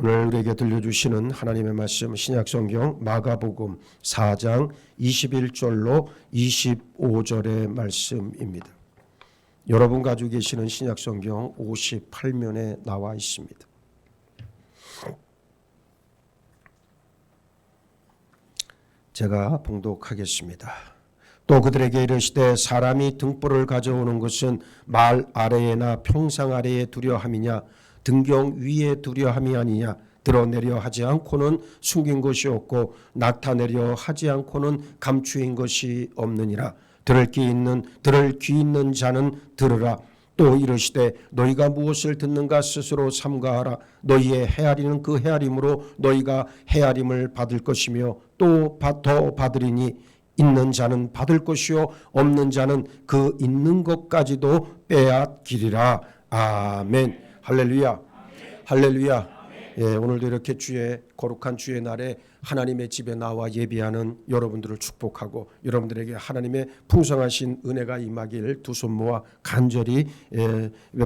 오늘 우리에게 들려주시는 하나님의 말씀 신약성경 마가복음 4장 21절로 25절의 말씀입니다. 여러분 가지고 계시는 신약성경 58면에 나와 있습니다. 제가 봉독하겠습니다. 또 그들에게 이르시되 사람이 등불을 가져오는 것은 말 아래에나 평상 아래에 두려 함이냐 등경 위에 두려 함이 아니냐 드러내려 하지 않고는 숨긴 것이 없고 나타내려 하지 않고는 감추인 것이 없느니라. 들을 귀 있는 자는 들으라. 또 이르시되 너희가 무엇을 듣는가 스스로 삼가하라. 너희의 헤아리는 그 헤아림으로 너희가 헤아림을 받을 것이며 또 더 받으리니 있는 자는 받을 것이요 없는 자는 그 있는 것까지도 빼앗기리라. 아멘. 할렐루야. 할렐루야. 예, 오늘도 이렇게 주의 거룩한 주의 날에 하나님의 집에 나와 예배하는 여러분들을 축복하고 여러분들에게 하나님의 풍성하신 은혜가 임하길 두 손 모아 간절히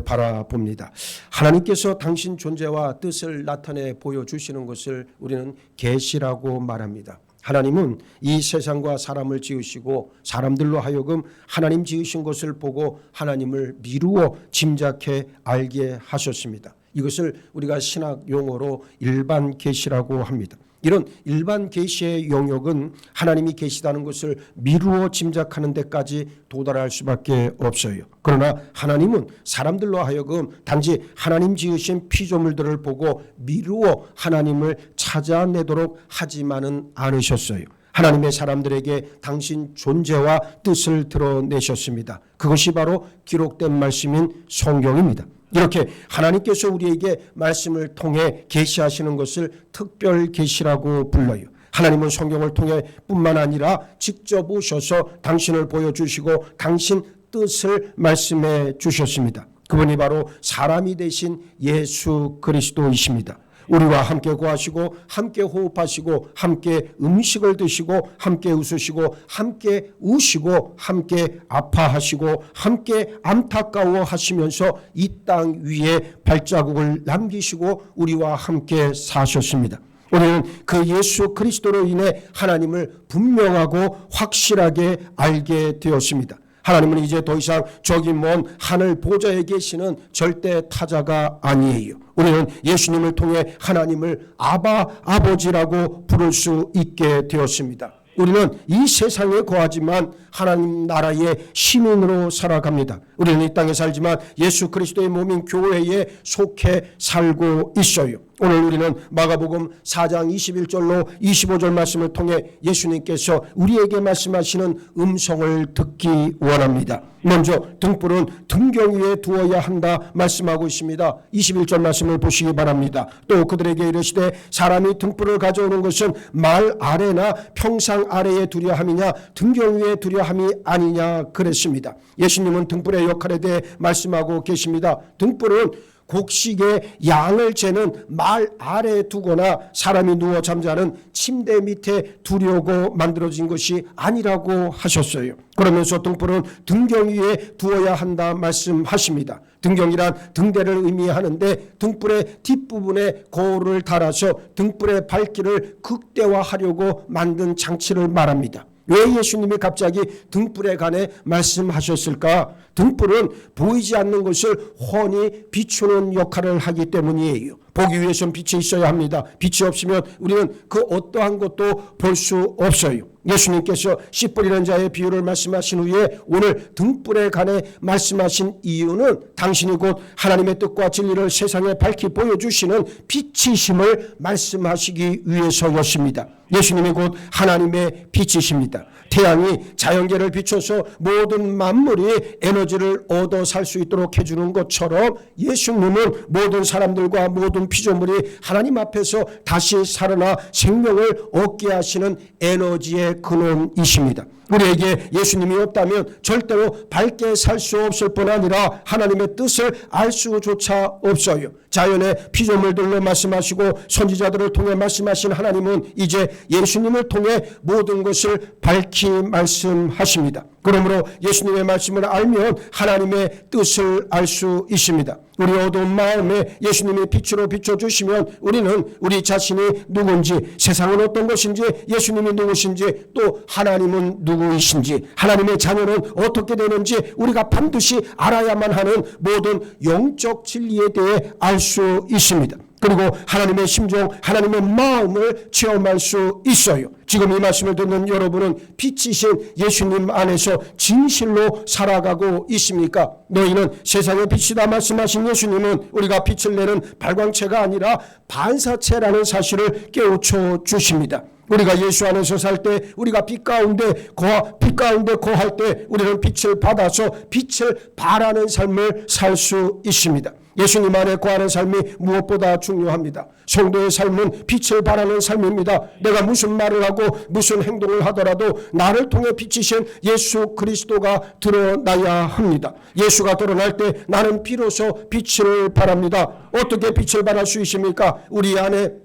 바라봅니다. 하나님께서 당신 존재와 뜻을 나타내 보여주시는 것을 우리는 계시라고 말합니다. 하나님은 이 세상과 사람을 지으시고 사람들로 하여금 하나님 지으신 것을 보고 하나님을 미루어 짐작해 알게 하셨습니다. 이것을 우리가 신학 용어로 일반 계시라고 합니다. 이런 일반 계시의 영역은 하나님이 계시다는 것을 미루어 짐작하는 데까지 도달할 수밖에 없어요. 그러나 하나님은 사람들로 하여금 단지 하나님 지으신 피조물들을 보고 미루어 하나님을 찾아내도록 하지만은 않으셨어요. 하나님의 사람들에게 당신 존재와 뜻을 드러내셨습니다. 그것이 바로 기록된 말씀인 성경입니다. 이렇게 하나님께서 우리에게 말씀을 통해 계시하시는 것을 특별 계시라고 불러요. 하나님은 성경을 통해 뿐만 아니라 직접 오셔서 당신을 보여주시고 당신 뜻을 말씀해 주셨습니다. 그분이 바로 사람이 되신 예수 그리스도이십니다. 우리와 함께 구하시고 함께 호흡하시고 함께 음식을 드시고 함께 웃으시고 함께 우시고 함께 아파하시고 함께 안타까워하시면서 이 땅 위에 발자국을 남기시고 우리와 함께 사셨습니다. 우리는 그 예수 그리스도로 인해 하나님을 분명하고 확실하게 알게 되었습니다. 하나님은 이제 더 이상 저기 먼 하늘 보좌에 계시는 절대 타자가 아니에요. 우리는 예수님을 통해 하나님을 아버지라고 부를 수 있게 되었습니다. 우리는 이 세상에 거하지만 하나님 나라의 시민으로 살아갑니다. 우리는 이 땅에 살지만 예수 그리스도의 몸인 교회에 속해 살고 있어요. 오늘 우리는 마가복음 4장 21절로 25절 말씀을 통해 예수님께서 우리에게 말씀하시는 음성을 듣기 원합니다. 먼저 등불은 등경 위에 두어야 한다 말씀하고 있습니다. 21절 말씀을 보시기 바랍니다. 또 그들에게 이르시되 사람이 등불을 가져오는 것은 말 아래나 평상 아래에 두려 함이냐 등경 위에 두려 함이 아니냐 그랬습니다. 예수님은 등불의 역할에 대해 말씀하고 계십니다. 등불은 곡식의 양을 재는 말 아래에 두거나 사람이 누워 잠자는 침대 밑에 두려고 만들어진 것이 아니라고 하셨어요. 그러면서 등불은 등경 위에 두어야 한다 말씀하십니다. 등경이란 등대를 의미하는데 등불의 뒷부분에 거울을 달아서 등불의 밝기를 극대화하려고 만든 장치를 말합니다. 왜 예수님이 갑자기 등불에 관해 말씀하셨을까? 등불은 보이지 않는 것을 훤히 비추는 역할을 하기 때문이에요. 보기 위해서는 빛이 있어야 합니다. 빛이 없으면 우리는 그 어떠한 것도 볼 수 없어요. 예수님께서 씨 뿌리는 자의 비유를 말씀하신 후에 오늘 등불에 관해 말씀하신 이유는 당신이 곧 하나님의 뜻과 진리를 세상에 밝히 보여주시는 빛이심을 말씀하시기 위해서였습니다. 예수님이 곧 하나님의 빛이십니다. 태양이 자연계를 비춰서 모든 만물이 에너지를 얻어 살 수 있도록 해주는 것처럼 예수님은 모든 사람들과 모든 피조물이 하나님 앞에서 다시 살아나 생명을 얻게 하시는 에너지의 근원이십니다. 우리에게 예수님이 없다면 절대로 밝게 살 수 없을 뿐 아니라 하나님의 뜻을 알 수조차 없어요. 자연의 피조물들로 말씀하시고 선지자들을 통해 말씀하신 하나님은 이제 예수님을 통해 모든 것을 밝히 말씀하십니다. 그러므로 예수님의 말씀을 알면 하나님의 뜻을 알 수 있습니다. 우리 어두운 마음에 예수님이 빛으로 비춰주시면 우리는 우리 자신이 누군지, 세상은 어떤 것인지, 예수님이 누구신지, 또 하나님은 누구이신지, 하나님의 자녀는 어떻게 되는지 우리가 반드시 알아야만 하는 모든 영적 진리에 대해 알 수 있습니다. 그리고 하나님의 심정, 하나님의 마음을 체험할 수 있어요. 지금 이 말씀을 듣는 여러분은 빛이신 예수님 안에서 진실로 살아가고 있습니까? 너희는 세상의 빛이다 말씀하신 예수님은 우리가 빛을 내는 발광체가 아니라 반사체라는 사실을 깨우쳐 주십니다. 우리가 예수 안에서 살 때, 우리가 빛 가운데 거할 때 우리는 빛을 받아서 빛을 발하는 삶을 살 수 있습니다. 예수님 안에 거하는 삶이 무엇보다 중요합니다. 성도의 삶은 빛을 발하는 삶입니다. 내가 무슨 말을 하고 무슨 행동을 하더라도 나를 통해 빛이신 예수 그리스도가 드러나야 합니다. 예수가 드러날 때 나는 비로소 빛을 발합니다. 어떻게 빛을 발할 수 있습니까? 우리 안에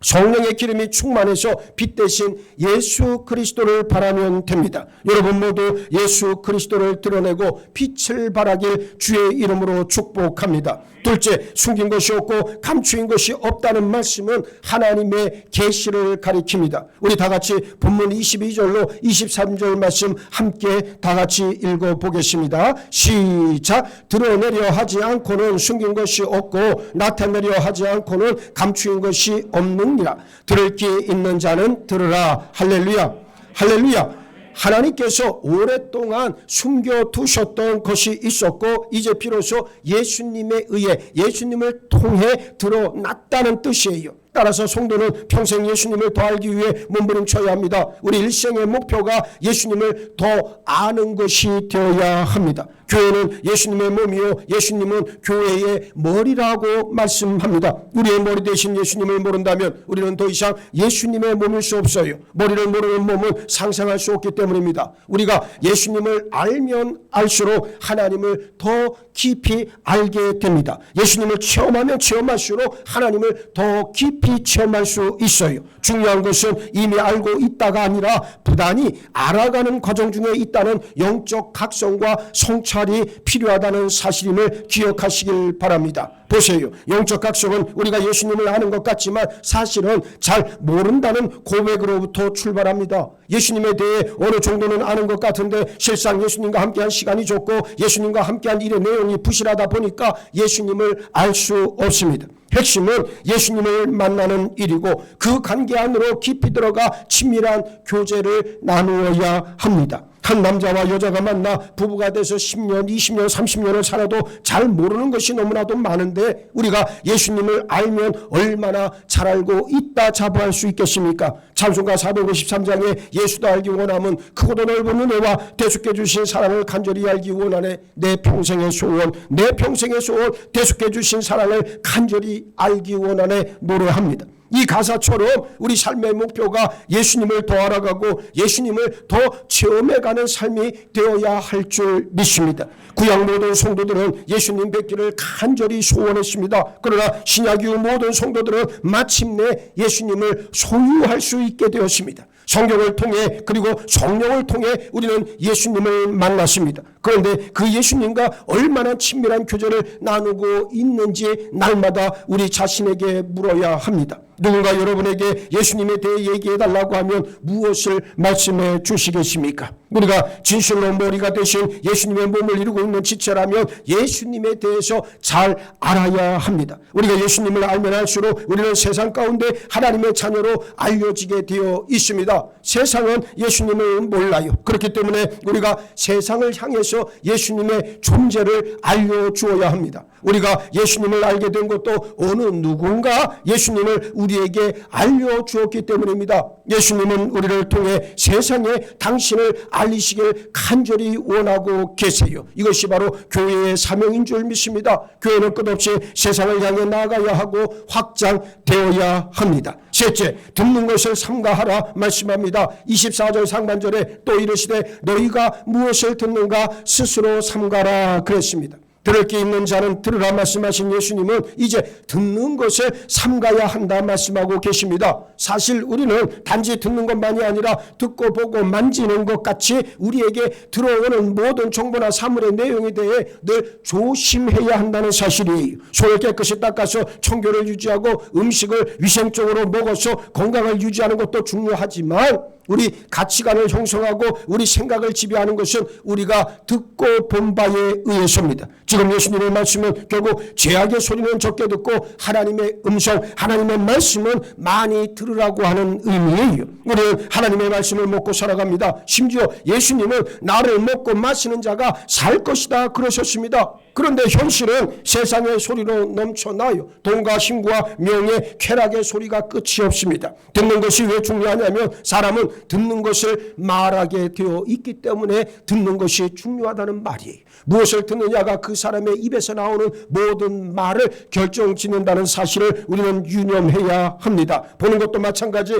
성령의 기름이 충만해서 빛 대신 예수 그리스도를 바라면 됩니다. 여러분 모두 예수 그리스도를 드러내고 빛을 발하길 주의 이름으로 축복합니다. 둘째, 숨긴 것이 없고 감추인 것이 없다는 말씀은 하나님의 계시를 가리킵니다. 우리 다 같이 본문 22절로 23절 말씀 함께 다 같이 읽어보겠습니다. 시작. 드러내려 하지 않고는 숨긴 것이 없고 나타내려 하지 않고는 감추인 것이 없느니라. 들을 귀 있는 자는 들으라. 할렐루야. 할렐루야. 하나님께서 오랫동안 숨겨두셨던 것이 있었고 이제 비로소 예수님에 의해 예수님을 통해 드러났다는 뜻이에요. 따라서 성도는 평생 예수님을 더 알기 위해 몸부림쳐야 합니다. 우리 일생의 목표가 예수님을 더 아는 것이 되어야 합니다. 교회는 예수님의 몸이요 예수님은 교회의 머리라고 말씀합니다. 우리의 머리 대신 예수님을 모른다면 우리는 더 이상 예수님의 몸일 수 없어요. 머리를 모르는 몸은 상상할 수 없기 때문입니다. 우리가 예수님을 알면 알수록 하나님을 더 깊이 알게 됩니다. 예수님을 체험하면 체험할수록 하나님을 더 깊이 체험할 수 있어요. 중요한 것은 이미 알고 있다가 아니라 부단히 알아가는 과정 중에 있다는 영적 각성과 성찰이 필요하다는 사실임을 기억하시길 바랍니다. 보세요. 영적 각성은 우리가 예수님을 아는 것 같지만 사실은 잘 모른다는 고백으로부터 출발합니다. 예수님에 대해 어느 정도는 아는 것 같은데 실상 예수님과 함께한 시간이 적고 예수님과 함께한 일의 내용이 부실하다 보니까 예수님을 알 수 없습니다. 핵심은 예수님을 만나는 일이고 그 관계 안으로 깊이 들어가 친밀한 교제를 나누어야 합니다. 한 남자와 여자가 만나 부부가 돼서 10년, 20년, 30년을 살아도 잘 모르는 것이 너무나도 많은데 우리가 예수님을 알면 얼마나 잘 알고 있다 자부할 수 있겠습니까? 찬송가 453장에 예수도 알기 원하면 크고도 넓은 은혜와 대속해 주신 사랑을 간절히 알기 원하네. 내 평생의 소원, 내 평생의 소원, 대속해 주신 사랑을 간절히 알기 원하네 노래합니다. 이 가사처럼 우리 삶의 목표가 예수님을 더 알아가고 예수님을 더 체험해가는 삶이 되어야 할 줄 믿습니다. 구약 모든 성도들은 예수님 뵙기를 간절히 소원했습니다. 그러나 신약 이후 모든 성도들은 마침내 예수님을 소유할 수 있게 되었습니다. 성경을 통해 그리고 성령을 통해 우리는 예수님을 만났습니다. 그런데 그 예수님과 얼마나 친밀한 교제를 나누고 있는지 날마다 우리 자신에게 물어야 합니다. 누군가 여러분에게 예수님에 대해 얘기해달라고 하면 무엇을 말씀해 주시겠습니까? 우리가 진실로 머리가 되신 예수님의 몸을 이루고 있는 지체라면 예수님에 대해서 잘 알아야 합니다. 우리가 예수님을 알면 알수록 우리는 세상 가운데 하나님의 자녀로 알려지게 되어 있습니다. 세상은 예수님을 몰라요. 그렇기 때문에 우리가 세상을 향해서 예수님의 존재를 알려주어야 합니다. 우리가 예수님을 알게 된 것도 어느 누군가 예수님을 우리에게 알려주었기 때문입니다. 예수님은 우리를 통해 세상에 당신을 알리시길 간절히 원하고 계세요. 이것이 바로 교회의 사명인 줄 믿습니다. 교회는 끝없이 세상을 향해 나아가야 하고 확장되어야 합니다. 셋째, 듣는 것을 삼가하라 말씀합니다. 24절 상반절에 또 이르시되 너희가 무엇을 듣는가 스스로 삼가라 그랬습니다. 들을 게 있는 자는 들으라 말씀하신 예수님은 이제 듣는 것을 삼가야 한다 말씀하고 계십니다. 사실 우리는 단지 듣는 것만이 아니라 듣고 보고 만지는 것 같이 우리에게 들어오는 모든 정보나 사물의 내용에 대해 늘 조심해야 한다는 사실이에요. 손을 깨끗이 닦아서 청결을 유지하고 음식을 위생적으로 먹어서 건강을 유지하는 것도 중요하지만 우리 가치관을 형성하고 우리 생각을 지배하는 것은 우리가 듣고 본 바에 의해서입니다. 지금 예수님의 말씀은 결국 죄악의 소리는 적게 듣고 하나님의 음성, 하나님의 말씀은 많이 들으라고 하는 의미예요. 우리는 하나님의 말씀을 먹고 살아갑니다. 심지어 예수님은 나를 먹고 마시는 자가 살 것이다 그러셨습니다. 그런데 현실은 세상의 소리로 넘쳐나요. 돈과 힘과 명예, 쾌락의 소리가 끝이 없습니다. 듣는 것이 왜 중요하냐면 사람은 듣는 것을 말하게 되어 있기 때문에 듣는 것이 중요하다는 말이에요. 무엇을 듣느냐가 그 사람의 입에서 나오는 모든 말을 결정짓는다는 사실을 우리는 유념해야 합니다. 보는 것도 마찬가지.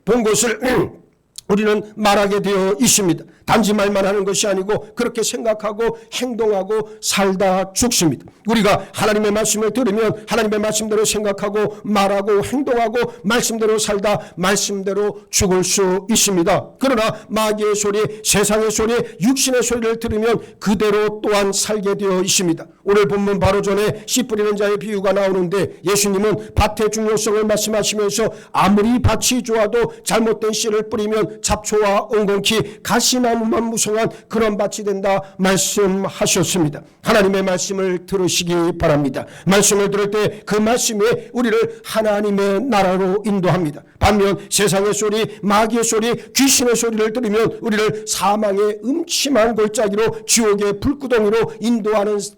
본 것을 우리는 말하게 되어 있습니다. 단지 말만 하는 것이 아니고 그렇게 생각하고 행동하고 살다 죽습니다. 우리가 하나님의 말씀을 들으면 하나님의 말씀대로 생각하고 말하고 행동하고 말씀대로 살다 말씀대로 죽을 수 있습니다. 그러나 마귀의 소리, 세상의 소리, 육신의 소리를 들으면 그대로 또한 살게 되어 있습니다. 오늘 본문 바로 전에 씨 뿌리는 자의 비유가 나오는데 예수님은 밭의 중요성을 말씀하시면서 아무리 밭이 좋아도 잘못된 씨를 뿌리면 잡초와 엉겅퀴, 가시나무만 무성한 그런 밭이 된다 말씀하셨습니다. 하나님의 말씀을 들으시기 바랍니다. 말씀을 들을 때 그 말씀이 우리를 하나님의 나라로 인도합니다. 반면 세상의 소리, 마귀의 소리, 귀신의 소리를 들으면 우리를 사망의 음침한 골짜기로 지옥의 불구덩이로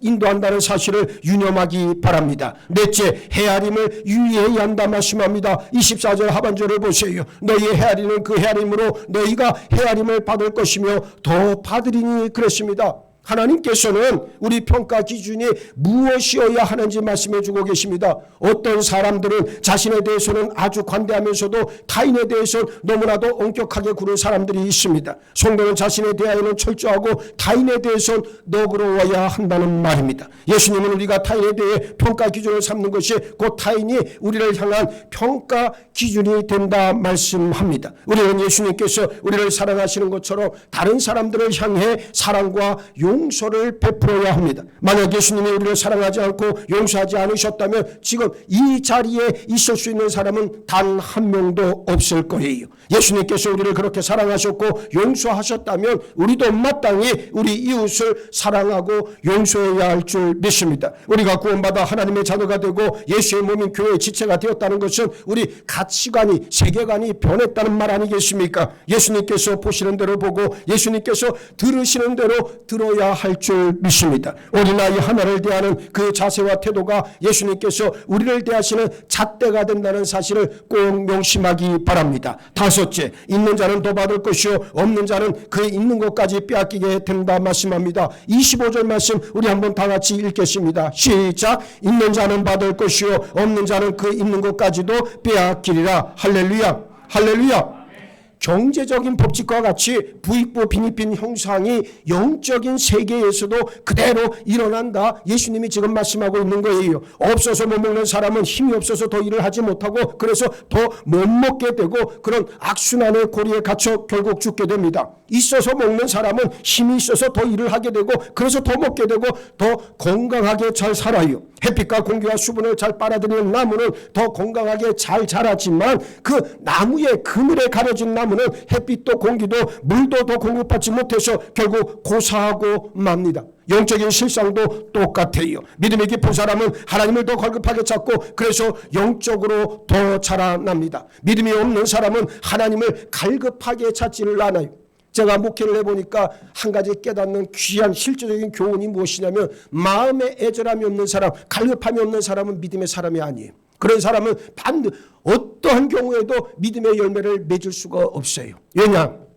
인도한다는 사실을 유념하기 바랍니다. 넷째, 헤아림을 유의해야 한다 말씀합니다. 24절 하반절을 보세요. 너희의 헤아리는 그 헤아림으로 너희가 헤아림을 받을 것이며 더 받으리니 그랬습니다. 하나님께서는 우리 평가 기준이 무엇이어야 하는지 말씀해 주고 계십니다. 어떤 사람들은 자신에 대해서는 아주 관대하면서도 타인에 대해서는 너무나도 엄격하게 구는 사람들이 있습니다. 성도는 자신에 대하여는 철저하고 타인에 대해서는 너그러워야 한다는 말입니다. 예수님은 우리가 타인에 대해 평가 기준을 삼는 것이 곧 타인이 우리를 향한 평가 기준이 된다 말씀합니다. 우리는 예수님께서 우리를 사랑하시는 것처럼 다른 사람들을 향해 사랑과 용서를 베풀어야 합니다. 만약 예수님이 우리를 사랑하지 않고 용서하지 않으셨다면 지금 이 자리에 있을 수 있는 사람은 단 한 명도 없을 거예요. 예수님께서 우리를 그렇게 사랑하셨고 용서하셨다면 우리도 마땅히 우리 이웃을 사랑하고 용서해야 할 줄 믿습니다. 우리가 구원받아 하나님의 자녀가 되고 예수의 몸인 교회의 지체가 되었다는 것은 우리 가치관이, 세계관이 변했다는 말 아니겠습니까? 예수님께서 보시는 대로 보고 예수님께서 들으시는 대로 들어야 할 줄 믿습니다. 어린아이 하나를 대하는 그 자세와 태도가 예수님께서 우리를 대하시는 잣대가 된다는 사실을 꼭 명심하기 바랍니다. 다섯째, 있는 자는 더 받을 것이요 없는 자는 그 있는 것까지 빼앗기게 된다 말씀합니다. 25절 말씀 우리 한번 다 같이 읽겠습니다. 시작. 있는 자는 받을 것이요 없는 자는 그 있는 것까지도 빼앗기리라. 할렐루야, 할렐루야. 경제적인 법칙과 같이 부익부 빈익빈 형상이 영적인 세계에서도 그대로 일어난다. 예수님이 지금 말씀하고 있는 거예요. 없어서 못 먹는 사람은 힘이 없어서 더 일을 하지 못하고 그래서 더 못 먹게 되고 그런 악순환의 고리에 갇혀 결국 죽게 됩니다. 있어서 먹는 사람은 힘이 있어서 더 일을 하게 되고 그래서 더 먹게 되고 더 건강하게 잘 살아요. 햇빛과 공기와 수분을 잘 빨아들이는 나무는 더 건강하게 잘 자라지만 그 나무의 그늘에 가려진 나무는 햇빛도 공기도 물도 더 공급받지 못해서 결국 고사하고 맙니다. 영적인 실상도 똑같아요. 믿음이 깊은 사람은 하나님을 더 걸급하게 찾고 그래서 영적으로 더 자라납니다. 믿음이 없는 사람은 하나님을 갈급하게 찾지를 않아요. 제가 목회를 해보니까 한 가지 깨닫는 귀한 실제적인 교훈이 무엇이냐면 마음에 애절함이 없는 사람, 갈급함이 없는 사람은 믿음의 사람이 아니에요. 그런 사람은 어떠한 경우에도 믿음의 열매를 맺을 수가 없어요. 왜냐?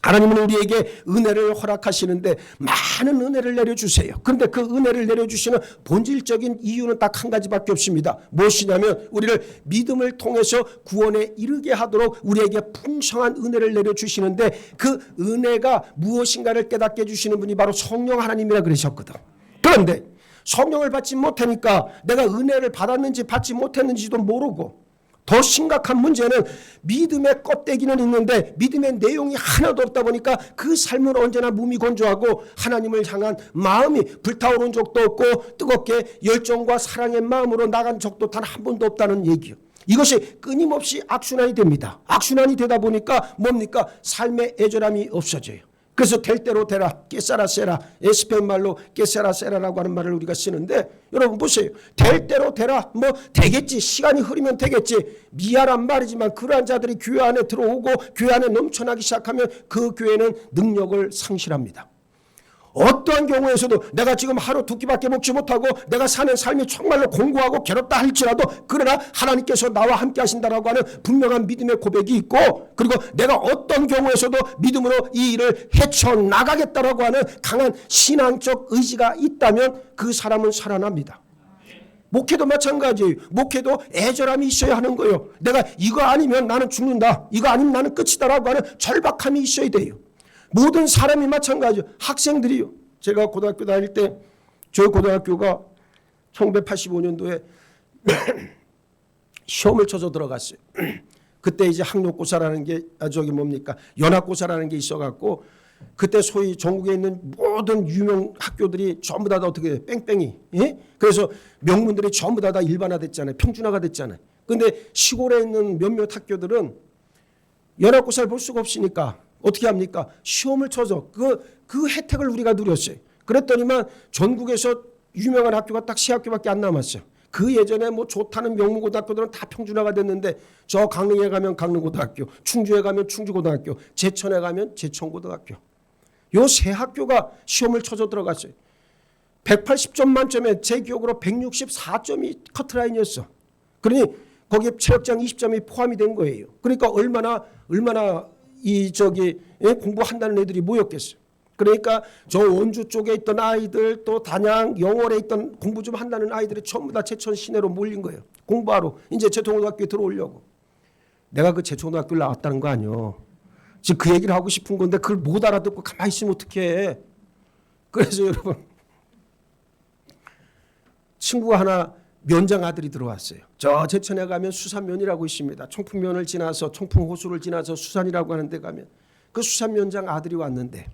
하나님은 우리에게 은혜를 허락하시는데 많은 은혜를 내려주세요. 그런데 그 은혜를 내려주시는 본질적인 이유는 딱 한 가지밖에 없습니다. 무엇이냐면 우리를 믿음을 통해서 구원에 이르게 하도록 우리에게 풍성한 은혜를 내려주시는데 그 은혜가 무엇인가를 깨닫게 해주시는 분이 바로 성령 하나님이라 그러셨거든. 그런데 성령을 받지 못하니까 내가 은혜를 받았는지 받지 못했는지도 모르고, 더 심각한 문제는 믿음의 껍데기는 있는데 믿음의 내용이 하나도 없다 보니까 그 삶은 언제나 무미건조하고 하나님을 향한 마음이 불타오른 적도 없고 뜨겁게 열정과 사랑의 마음으로 나간 적도 단 한 번도 없다는 얘기요. 이것이 끊임없이 악순환이 됩니다. 악순환이 되다 보니까 뭡니까? 삶의 애절함이 없어져요. 그래서 될 대로 되라, 깨세라 세라, 스페인 말로 깨세라 세라라고 하는 말을 우리가 쓰는데, 여러분 보세요. 될 대로 되라, 뭐 되겠지, 시간이 흐르면 되겠지. 미안한 말이지만 그러한 자들이 교회 안에 들어오고 교회 안에 넘쳐나기 시작하면 그 교회는 능력을 상실합니다. 어떠한 경우에서도 내가 지금 하루 두 끼밖에 먹지 못하고 내가 사는 삶이 정말로 공고하고 괴롭다 할지라도, 그러나 하나님께서 나와 함께 하신다라고 하는 분명한 믿음의 고백이 있고, 그리고 내가 어떤 경우에서도 믿음으로 이 일을 헤쳐나가겠다라고 하는 강한 신앙적 의지가 있다면 그 사람은 살아납니다. 목회도 마찬가지예요. 목회도 애절함이 있어야 하는 거예요. 내가 이거 아니면 나는 죽는다, 이거 아니면 나는 끝이다라고 하는 절박함이 있어야 돼요. 모든 사람이 마찬가지예요. 학생들이요. 제가 고등학교 다닐 때, 저희 고등학교가 1985년도에 시험을 쳐서 들어갔어요. 그때 이제 학력고사라는 게 연합고사라는 게 있어갖고, 그때 소위 전국에 있는 모든 유명 학교들이 전부 다 어떻게 해요? 뺑뺑이. 예? 그래서 명문들이 전부 다 일반화됐잖아요. 평준화가 됐잖아요. 근데 시골에 있는 몇몇 학교들은 연합고사를 볼 수가 없으니까 어떻게 합니까? 시험을 쳐서 그 혜택을 우리가 누렸어요. 그랬더니만 전국에서 유명한 학교가 딱 세 학교밖에 안 남았어요. 그 예전에 뭐 좋다는 명문고등학교들은 다 평준화가 됐는데, 저 강릉에 가면 강릉고등학교, 충주에 가면 충주고등학교, 제천에 가면 제천고등학교. 요 세 학교가 시험을 쳐서 들어갔어요. 180점 만점에 제 기억으로 164점이 커트라인이었어. 그러니 거기에 체력장 20점이 포함이 된 거예요. 그러니까 얼마나 공부한다는 애들이 모였겠어요. 그러니까 저 원주 쪽에 있던 아이들, 또 단양, 영월에 있던 공부 좀 한다는 아이들이 전부 다 제천 시내로 몰린 거예요. 공부하러. 이제 제천고등학교에 들어오려고. 내가 그 제천고등학교를 나왔다는 거 아니요. 지금 그 얘기를 하고 싶은 건데 그걸 못 알아듣고 가만히 있으면 어떡해. 그래서 여러분, 친구가 하나 면장 아들이 들어왔어요. 저 제천에 가면 수산면이라고 있습니다. 청풍면을 지나서 청풍호수를 지나서 수산이라고 하는 데 가면 그 수산면장 아들이 왔는데,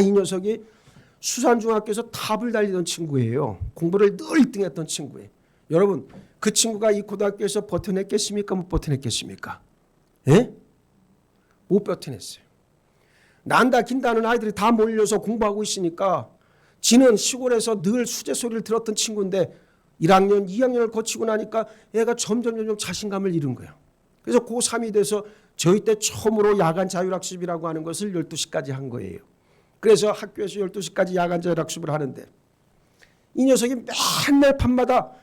이 녀석이 수산중학교에서 탑을 달리던 친구예요. 공부를 늘 1등 했던 친구예요. 여러분, 그 친구가 이 고등학교에서 버텨냈겠습니까? 못 버텨냈겠습니까? 예? 못 버텨냈어요. 난다 긴다는 아이들이 다 몰려서 공부하고 있으니까, 지는 시골에서 늘 수제 소리를 들었던 친구인데 1학년, 2학년을 거치고 나니까 얘가 점점 자신감을 잃은 거예요. 그래서 고3이 돼서 저희 때 처음으로 야간 자율학습이라고 하는 것을 12시까지 한 거예요. 그래서 학교에서 12시까지 야간 자율학습을 하는데, 이 녀석이 맨날 밤마다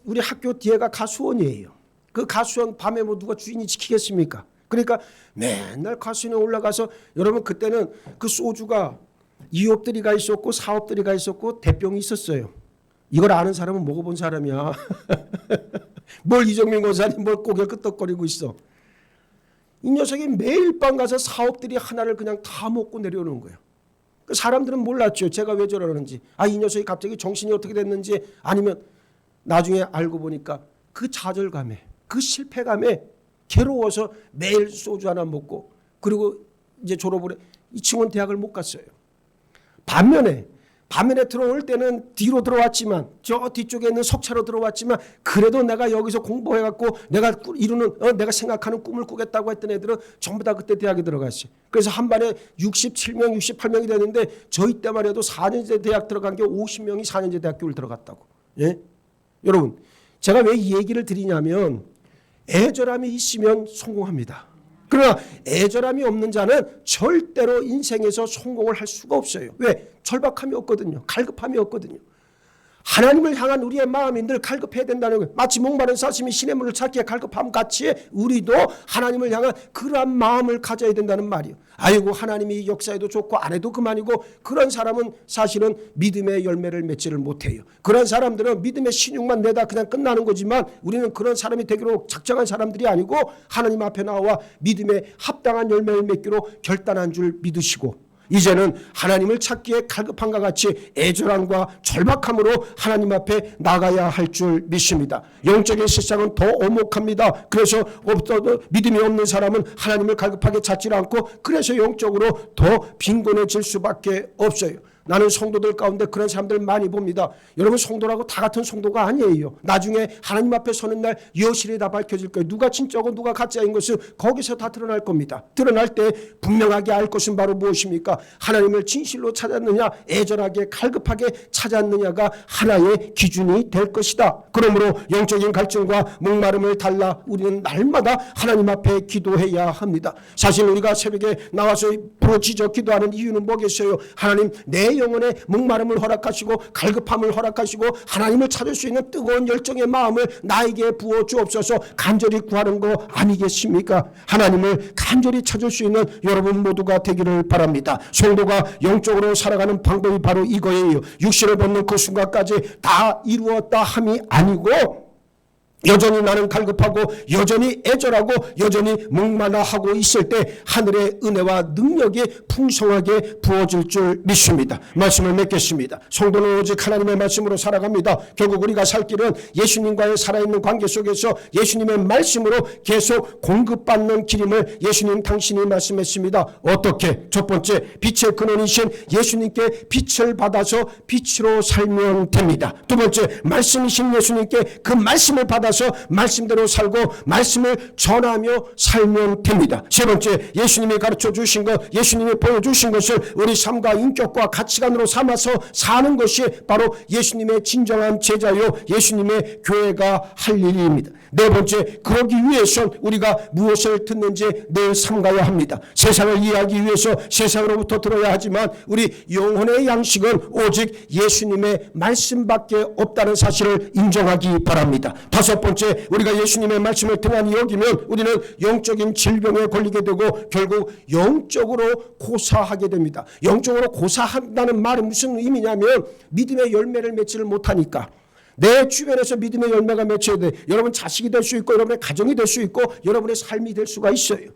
우리 학교 뒤에가 가수원이에요. 그 가수원 밤에 뭐 누가 주인이 지키겠습니까? 그러니까 맨날 가수원에 올라가서, 여러분 그때는 그 소주가 2홉들이가 있었고 4홉들이가 있었고 대병이 있었어요. 이걸 아는 사람은 먹어본 사람이야. 뭘 이정민 권사님 뭘 고개 끄덕거리고 있어. 이 녀석이 매일 밤 가서 사업들이 하나를 그냥 다 먹고 내려오는 거예요. 그 사람들은 몰랐죠. 제가 왜 저러는지. 이 녀석이 갑자기 정신이 어떻게 됐는지, 아니면 나중에 알고 보니까 그 좌절감에, 그 실패감에 괴로워서 매일 소주 하나 먹고, 그리고 이제 졸업을 해. 이 친구는 대학을 못 갔어요. 반면에 들어올 때는 뒤로 들어왔지만, 저 뒤쪽에 있는 석차로 들어왔지만, 그래도 내가 여기서 공부해갖고 내가 내가 생각하는 꿈을 꾸겠다고 했던 애들은 전부 다 그때 대학에 들어갔어요. 그래서 한 반에 67명, 68명이 되는데, 저희 때만 해도 4년제 대학 들어간 게 50명이 4년제 대학교를 들어갔다고. 예? 여러분, 제가 왜 이 얘기를 드리냐면, 애절함이 있으면 성공합니다. 그러나 애절함이 없는 자는 절대로 인생에서 성공을 할 수가 없어요. 왜? 절박함이 없거든요. 갈급함이 없거든요. 하나님을 향한 우리의 마음이 늘 갈급해야 된다는 거예요. 마치 목마른 사슴이 시냇물을 찾기에 갈급함 같이 우리도 하나님을 향한 그러한 마음을 가져야 된다는 말이에요. 아이고 하나님이 역사해도 좋고 안 해도 그만이고, 그런 사람은 사실은 믿음의 열매를 맺지를 못해요. 그런 사람들은 믿음의 신용만 내다 그냥 끝나는 거지만, 우리는 그런 사람이 되기로 작정한 사람들이 아니고 하나님 앞에 나와 믿음에 합당한 열매를 맺기로 결단한 줄 믿으시고, 이제는 하나님을 찾기에 갈급함과 같이 애절함과 절박함으로 하나님 앞에 나가야 할 줄 믿습니다. 영적인 세상은 더 오목합니다. 그래서 없어도 믿음이 없는 사람은 하나님을 갈급하게 찾지 않고 그래서 영적으로 더 빈곤해질 수밖에 없어요. 나는 성도들 가운데 그런 사람들 많이 봅니다. 여러분, 성도라고 다 같은 성도가 아니에요. 나중에 하나님 앞에 서는 날 여실히 다 밝혀질 거예요. 누가 진짜고 누가 가짜인 것은 거기서 다 드러날 겁니다. 드러날 때 분명하게 알 것은 바로 무엇입니까? 하나님을 진실로 찾았느냐, 애절하게 갈급하게 찾았느냐가 하나의 기준이 될 것이다. 그러므로 영적인 갈증과 목마름을 달라 우리는 날마다 하나님 앞에 기도해야 합니다. 사실 우리가 새벽에 나와서 부르짖어 기도하는 이유는 뭐겠어요? 하나님, 내 영혼의 목마름을 허락하시고 갈급함을 허락하시고 하나님을 찾을 수 있는 뜨거운 열정의 마음을 나에게 부어 주옵소서 간절히 구하는 거 아니겠습니까? 하나님을 간절히 찾을 수 있는 여러분 모두가 되기를 바랍니다. 성도가 영적으로 살아가는 방법이 바로 이거예요. 육신을 벗는 그 순간까지 다 이루었다 함이 아니고 여전히 나는 갈급하고 여전히 애절하고 여전히 목마르하고 있을 때 하늘의 은혜와 능력이 풍성하게 부어질 줄 믿습니다. 말씀을 맺겠습니다. 성도는 오직 하나님의 말씀으로 살아갑니다. 결국 우리가 살 길은 예수님과의 살아있는 관계 속에서 예수님의 말씀으로 계속 공급받는 길임을 예수님 당신이 말씀했습니다. 어떻게? 첫 번째, 빛의 근원이신 예수님께 빛을 받아서 빛으로 살면 됩니다. 두 번째, 말씀이신 예수님께 그 말씀을 받아서 말씀대로 살고 말씀을 전하며 살면 됩니다. 세 번째, 예수님이 가르쳐 주신 것, 예수님이 보여주신 것을 우리 삶과 인격과 가치관으로 삼아서 사는 것이 바로 예수님의 진정한 제자요 예수님의 교회가 할 일입니다. 네 번째, 그러기 위해선 우리가 무엇을 듣는지 늘 삼가야 합니다. 세상을 이해하기 위해서 세상으로부터 들어야 하지만 우리 영혼의 양식은 오직 예수님의 말씀밖에 없다는 사실을 인정하기 바랍니다. 다섯 번째, 우리가 예수님의 말씀을 등한히 여기면 우리는 영적인 질병에 걸리게 되고 결국 영적으로 고사하게 됩니다. 영적으로 고사한다는 말은 무슨 의미냐면 믿음의 열매를 맺지를 못하니까. 내 주변에서 믿음의 열매가 맺혀야 돼. 여러분 자식이 될 수 있고 여러분의 가정이 될 수 있고 여러분의 삶이 될 수가 있어요.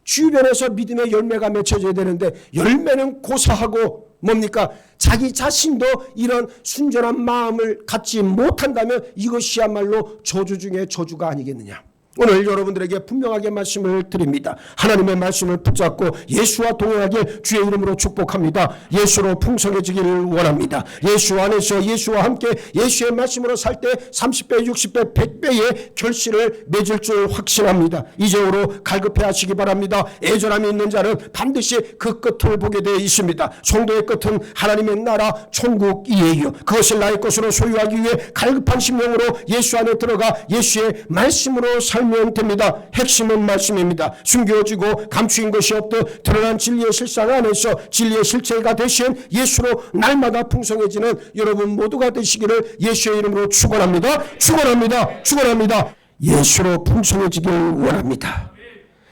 주변에서 믿음의 열매가 맺혀져야 되는데 열매는 고사하고 뭡니까? 자기 자신도 이런 순전한 마음을 갖지 못한다면 이것이야말로 저주 중에 저주가 아니겠느냐. 오늘 여러분들에게 분명하게 말씀을 드립니다. 하나님의 말씀을 붙잡고 예수와 동행하길 주의 이름으로 축복합니다. 예수로 풍성해지기를 원합니다. 예수 안에서 예수와 함께 예수의 말씀으로 살 때 30배, 60배, 100배의 결실을 맺을 줄 확신합니다. 이제후로 갈급해 하시기 바랍니다. 애절함이 있는 자는 반드시 그 끝을 보게 되어 있습니다. 성도의 끝은 하나님의 나라 천국이에요. 그것을 나의 것으로 소유하기 위해 갈급한 심령으로 예수 안에 들어가 예수의 말씀으로 살면 됩니다. 핵심은 말씀입니다. 숨겨지고 감추인 것이 없듯 드러난 진리의 실상 안에서 진리의 실체가 되신 예수로 날마다 풍성해지는 여러분 모두가 되시기를 예수의 이름으로 축원합니다. 축원합니다. 축원합니다. 예수로 풍성해지길 원합니다.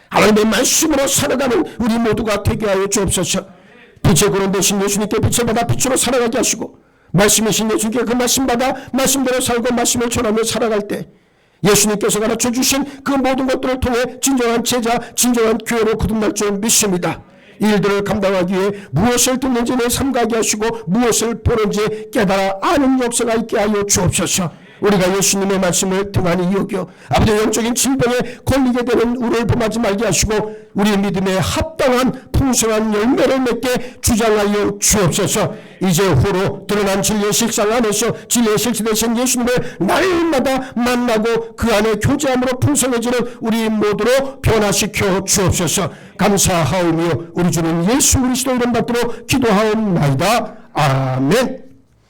하나님의 말씀으로 살아가는 우리 모두가 되게 하여 주옵소서. 빛의 근원 되신 예수님께 빛을 받아 빛으로 살아가게 하시고 말씀이신 예수님께 그 말씀 받아 말씀대로 살고 말씀을 전하며 살아갈 때 예수님께서 가르쳐 주신 그 모든 것들을 통해 진정한 제자, 진정한 교회로 거듭날 줄 믿습니다. 일들을 감당하기 위해 무엇을 듣는지 내 삼가게 하시고 무엇을 보는지 깨달아 아는 역사가 있게 하여 주옵소서. 우리가 예수님의 말씀을 등한히 여겨 아버지 영적인 질병에 걸리게 되는 우리를 범하지 말게 하시고 우리 믿음에 합당한 풍성한 열매를 맺게 주장하여 주옵소서. 이제 후로 드러난 진리의 실상 안에서 진리의 실체 되신 예수님을 날마다 만나고 그 안에 교제함으로 풍성해지는 우리 모두로 변화시켜 주옵소서. 감사하오며 우리 주는 예수 그리스도 이름 받들어 기도하옵나이다. 아멘.